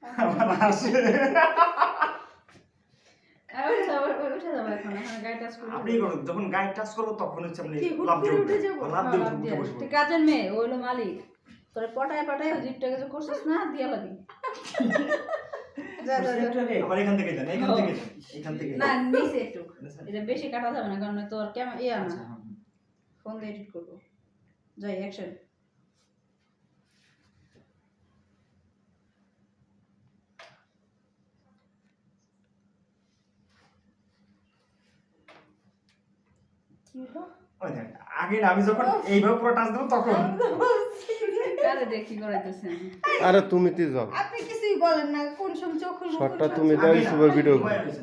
আমার আসে আপনি যখন গায়ে টাচ করবো তখন হচ্ছে আপনি লাভ দিয়ে উঠে বসবো। কাজের মেয়ে ওইলো মালিক তোরে পটায় পটায় জিপটা কিছু করছিস না দিয়া লাগি আবার এখান থেকে যান, এখান থেকে যান, এখান থেকে না নিচে একটু এটা বেশি কাটা যাবে না কারণ তোর কেমন ইয়া না আচ্ছা, ফোন দিয়ে এডিট করবো যাই অ্যাকশন ওই দেখেন, আগে না আমি যখন এইভাবে পুরো টাচ দেবো তখন আরে দেখি করাইতেছে আরে তুমি তো যাও আপনি কিছুই বলেন না কোন সময় চোখ খুলবো শর্টটা তুমি দাও ইউটিউবে ভিডিও আগে না,